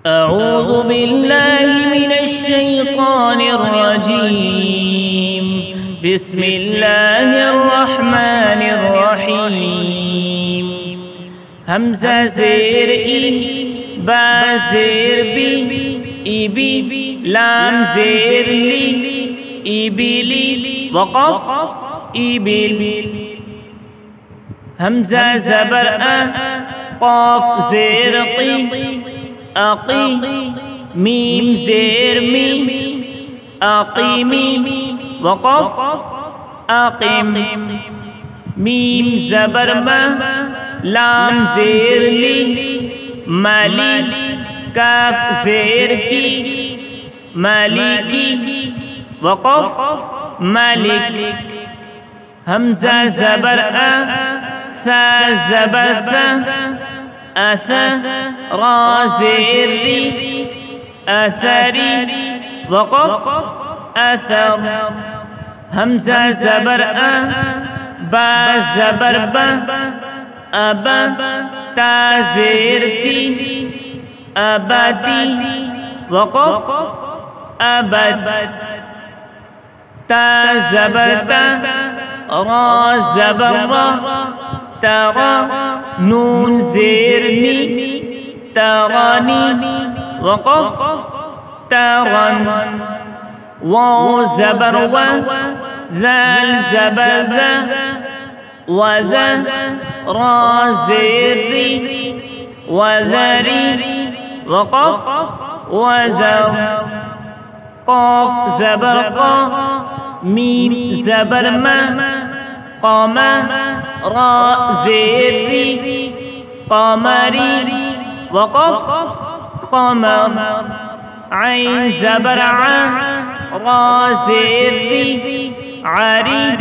أعوذ بالله من الشيطان الرجيم. بسم الله الرحمن الرحيم. همزة زير إي با زير بي إي بي لام زير لي إي بي لي وقف إي بي. همزة زبر قاف زير قي أقي ميم زير مي أقيمي وقف أقيم. ميم زبر ما لام زير لي مالي كاف زير كي مالكي وقف مالك. همزة زبر سا زبر سا أسا را زير ري أسري وقف أسر. همزة زبر با زبر با أبا تا زير تي أبتي وقف أبد. تا زبر تا را زبر را ترى نون زيرني تراني وقف ترن. واو زبر و ذال زبر ذا وذا را زيري وذري وقف وذر. قاف زبر قا ميم زبر ما قاما را زير ري قمري وقف قمر. عين زبر ع را زير ري عري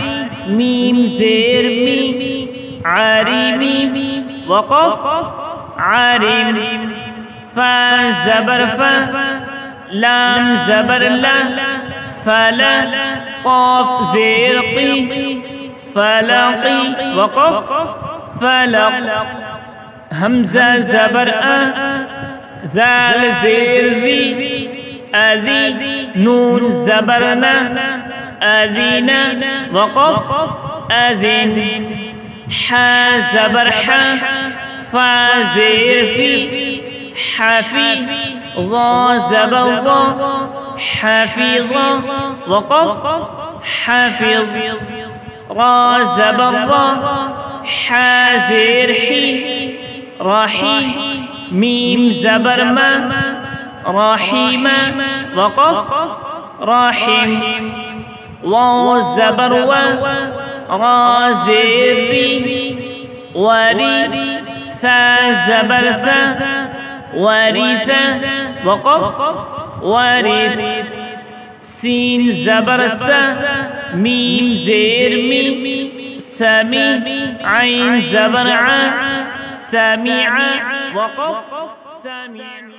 ميم زير مي عريمي وقف عريم. فا زبر فا لام زبر لا فلا قاف زير قي فلقي وقف فلق. همزة زبر زال زير ذي أزي نون زبرنا أزينا وقف أزين. حا زبر حا فا زير في حفي ضا زبر ضا حفيظا وقف حفظ. را زبر را حا زير حي راحي ميم زبر ما راحيما وقف راحم. واو زبر و را زير ري وري سا زبر سا وريسا وقف وريس. سين زبر سا ميم زير مي سمي عين زبر ع سميع وقف سميع.